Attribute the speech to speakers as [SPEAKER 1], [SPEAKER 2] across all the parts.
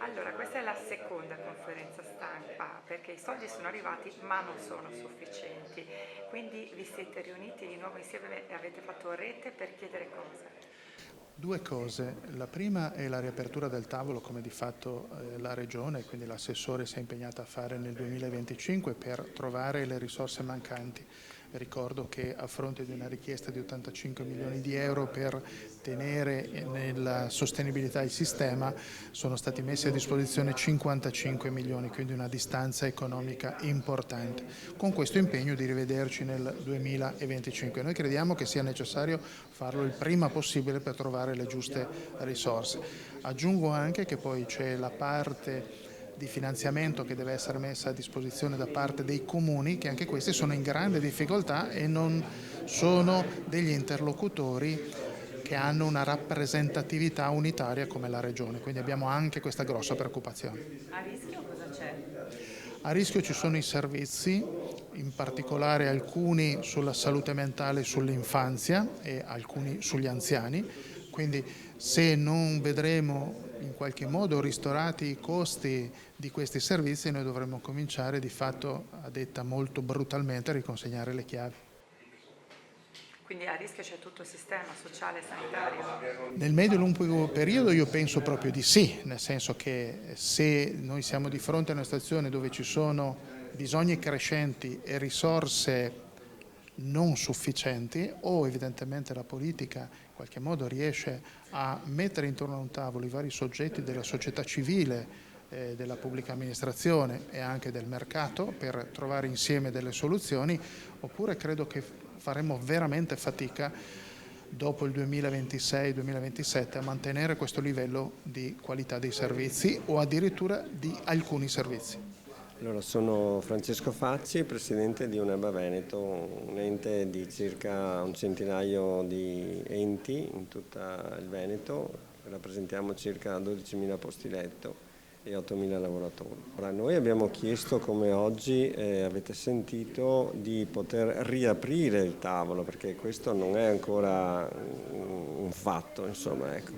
[SPEAKER 1] Allora, questa è la seconda conferenza stampa perché i soldi sono arrivati ma non sono sufficienti, quindi vi siete riuniti di nuovo insieme e avete fatto rete per chiedere cosa?
[SPEAKER 2] Due cose. La prima è la riapertura del tavolo, come di fatto la Regione, quindi l'assessore si è impegnata a fare nel 2025 per trovare le risorse mancanti. Ricordo che a fronte di una richiesta di 85 milioni di euro per tenere nella sostenibilità il sistema sono stati messi a disposizione 55 milioni, quindi una distanza economica importante. Con questo impegno di rivederci nel 2025. Noi crediamo che sia necessario farlo il prima possibile per trovare le giuste risorse. Aggiungo anche che poi c'è la parte di finanziamento che deve essere messa a disposizione da parte dei comuni, che anche questi sono in grande difficoltà e non sono degli interlocutori che hanno una rappresentatività unitaria come la Regione, quindi abbiamo anche questa grossa preoccupazione.
[SPEAKER 1] A rischio cosa c'è?
[SPEAKER 2] A rischio ci sono i servizi, in particolare alcuni sulla salute mentale e sull'infanzia e alcuni sugli anziani, quindi se non vedremo in qualche modo ristorati i costi di questi servizi noi dovremmo cominciare di fatto, a detta molto brutalmente, a riconsegnare le chiavi.
[SPEAKER 1] Quindi a rischio c'è tutto il sistema sociale e sanitario?
[SPEAKER 2] Nel medio e lungo periodo io penso proprio di sì, nel senso che se noi siamo di fronte a una situazione dove ci sono bisogni crescenti e risorse non sufficienti, o evidentemente la politica in qualche modo riesce a mettere intorno a un tavolo i vari soggetti della società civile, della pubblica amministrazione e anche del mercato per trovare insieme delle soluzioni, oppure credo che faremo veramente fatica dopo il 2026-2027 a mantenere questo livello di qualità dei servizi o addirittura di alcuni servizi.
[SPEAKER 3] Allora, sono Francesco Facci, presidente di Un'Erba Veneto, un ente di circa un centinaio di enti in tutto il Veneto, rappresentiamo circa 12.000 posti letto e 8.000 lavoratori. Ora, noi abbiamo chiesto, come oggi avete sentito, di poter riaprire il tavolo, perché questo non è ancora un fatto, insomma, ecco.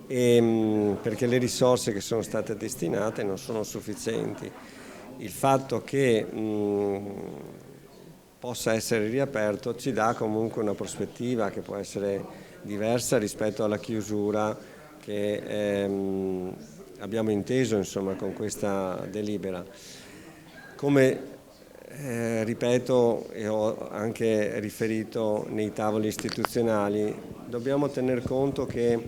[SPEAKER 3] Perché le risorse che sono state destinate non sono sufficienti. Il fatto che possa essere riaperto ci dà comunque una prospettiva che può essere diversa rispetto alla chiusura che abbiamo inteso, insomma, con questa delibera. Come ripeto e ho anche riferito nei tavoli istituzionali, dobbiamo tener conto che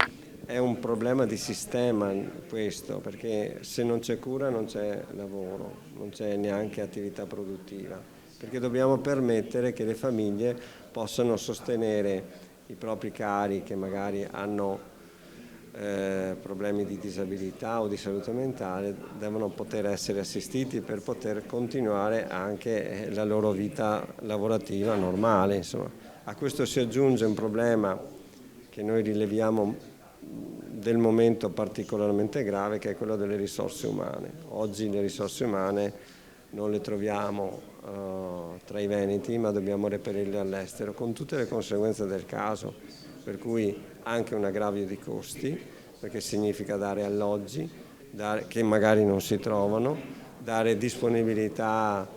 [SPEAKER 3] è un problema di sistema questo, perché se non c'è cura non c'è lavoro, non c'è neanche attività produttiva, perché dobbiamo permettere che le famiglie possano sostenere i propri cari che magari hanno problemi di disabilità o di salute mentale, devono poter essere assistiti per poter continuare anche la loro vita lavorativa normale, insomma. A questo si aggiunge un problema che noi rileviamo del momento particolarmente grave, che è quello delle risorse umane. Oggi le risorse umane non le troviamo tra i veneti, ma dobbiamo reperirle all'estero, con tutte le conseguenze del caso, per cui anche un aggravio di costi, perché significa dare alloggi che magari non si trovano, dare disponibilità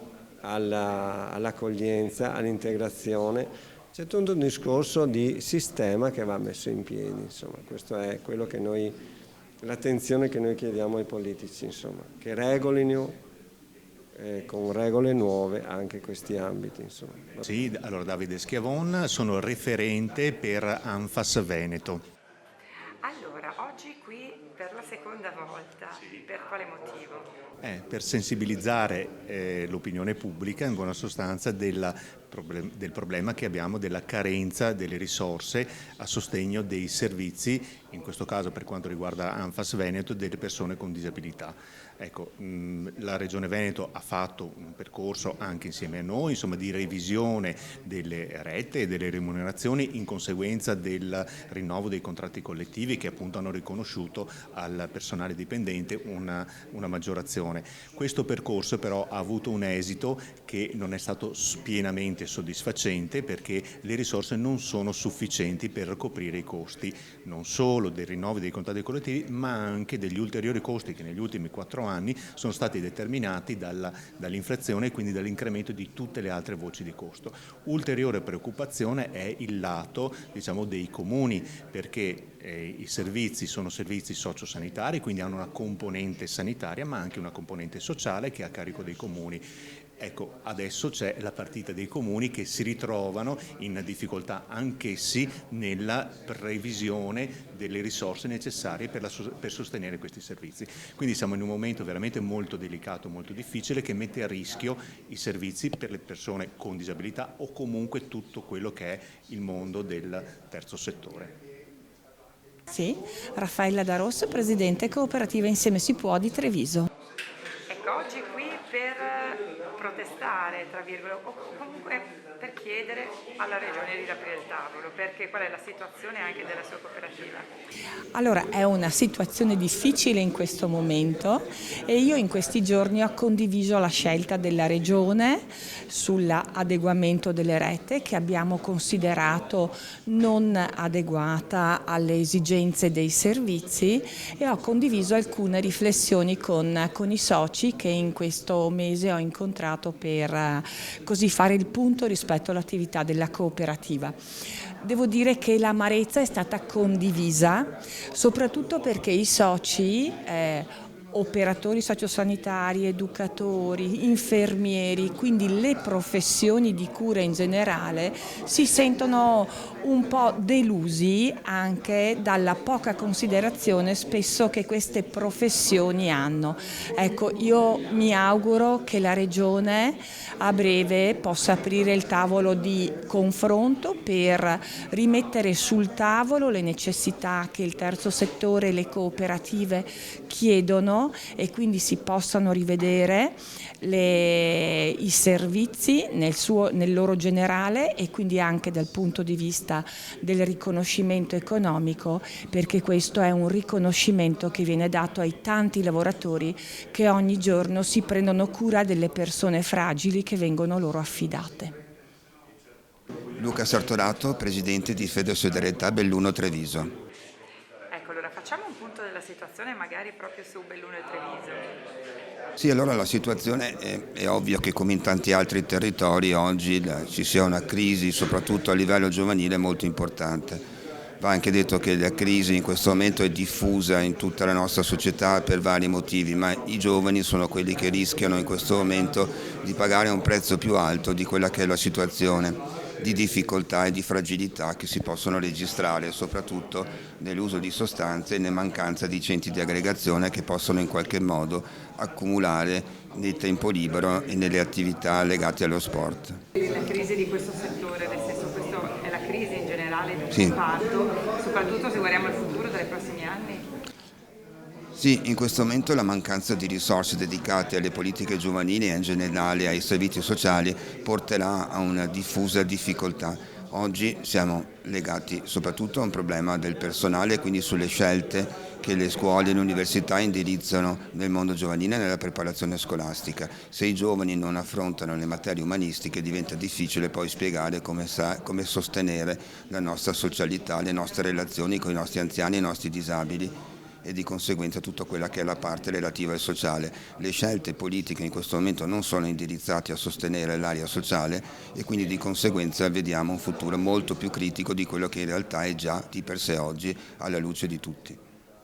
[SPEAKER 3] all'accoglienza, all'integrazione. C'è tutto un discorso di sistema che va messo in piedi, insomma. Questo è quello che l'attenzione che noi chiediamo ai politici, insomma, che regolino con regole nuove anche questi ambiti, insomma.
[SPEAKER 4] Sì, allora Davide Schiavon, sono referente per Anfas Veneto.
[SPEAKER 1] Allora, oggi qui per la seconda volta, per quale motivo?
[SPEAKER 4] Per sensibilizzare l'opinione pubblica, in buona sostanza, del problema che abbiamo della carenza delle risorse a sostegno dei servizi, in questo caso per quanto riguarda Anfas Veneto, delle persone con disabilità. Ecco, la Regione Veneto ha fatto un percorso anche insieme a noi, insomma, di revisione delle rette e delle remunerazioni in conseguenza del rinnovo dei contratti collettivi che appunto hanno riconosciuto al personale dipendente una maggiorazione. Questo percorso però ha avuto un esito che non è stato pienamente assolutamente soddisfacente, perché le risorse non sono sufficienti per coprire i costi non solo dei rinnovi dei contratti collettivi, ma anche degli ulteriori costi che negli ultimi 4 anni sono stati determinati dall'inflazione e quindi dall'incremento di tutte le altre voci di costo. Ulteriore preoccupazione è il lato, diciamo, dei comuni, perché i servizi sono servizi sociosanitari, quindi hanno una componente sanitaria ma anche una componente sociale che è a carico dei comuni. Ecco, adesso c'è la partita dei comuni che si ritrovano in difficoltà anch'essi nella previsione delle risorse necessarie per sostenere questi servizi. Quindi siamo in un momento veramente molto delicato, molto difficile, che mette a rischio i servizi per le persone con disabilità o comunque tutto quello che è il mondo del terzo settore.
[SPEAKER 5] Sì, Raffaella Da Rosso, Presidente Cooperativa Insieme Si Può di Treviso.
[SPEAKER 1] Ecco, oggi qui per protestare, tra virgolette, o comunque per chiedere alla Regione di riaprire il tavolo, perché qual è la situazione anche della sua cooperativa?
[SPEAKER 5] Allora, è una situazione difficile in questo momento e io in questi giorni ho condiviso la scelta della Regione sull'adeguamento delle rette, che abbiamo considerato non adeguata alle esigenze dei servizi, e ho condiviso alcune riflessioni con i soci che in questo mese ho incontrato per così fare il punto rispetto all'attività della cooperativa. Devo dire che l'amarezza è stata condivisa, soprattutto perché i soci, operatori sociosanitari, educatori, infermieri, quindi le professioni di cura in generale, si sentono un po' delusi anche dalla poca considerazione spesso che queste professioni hanno. Ecco, io mi auguro che la Regione a breve possa aprire il tavolo di confronto per rimettere sul tavolo le necessità che il terzo settore e le cooperative chiedono, e quindi si possano rivedere i servizi nel loro generale, e quindi anche dal punto di vista del riconoscimento economico, perché questo è un riconoscimento che viene dato ai tanti lavoratori che ogni giorno si prendono cura delle persone fragili che vengono loro affidate.
[SPEAKER 6] Luca Sartorato, Presidente di Federsolidarietà Belluno Treviso.
[SPEAKER 1] Ecco, allora facciamo un punto della situazione magari proprio su Belluno e Treviso.
[SPEAKER 6] Sì, allora la situazione è ovvio che come in tanti altri territori oggi ci sia una crisi, soprattutto a livello giovanile, molto importante. Va anche detto che la crisi in questo momento è diffusa in tutta la nostra società per vari motivi, ma i giovani sono quelli che rischiano in questo momento di pagare un prezzo più alto di quella che è la situazione di difficoltà e di fragilità che si possono registrare soprattutto nell'uso di sostanze e nella mancanza di centri di aggregazione che possono in qualche modo accumulare nel tempo libero e nelle attività legate allo sport.
[SPEAKER 1] La crisi di questo settore, nel senso, questa è la crisi in generale del
[SPEAKER 6] Sì.
[SPEAKER 1] comparto, soprattutto se guardiamo il futuro dai prossimi anni?
[SPEAKER 6] Sì, in questo momento la mancanza di risorse dedicate alle politiche giovanili e in generale ai servizi sociali porterà a una diffusa difficoltà. Oggi siamo legati soprattutto a un problema del personale, quindi sulle scelte che le scuole e le università indirizzano nel mondo giovanile e nella preparazione scolastica. Se i giovani non affrontano le materie umanistiche diventa difficile poi spiegare come sostenere la nostra socialità, le nostre relazioni con i nostri anziani e i nostri disabili, e di conseguenza tutta quella che è la parte relativa al sociale. Le scelte politiche in questo momento non sono indirizzate a sostenere l'area sociale e quindi di conseguenza vediamo un futuro molto più critico di quello che in realtà è già di per sé oggi alla luce di tutti.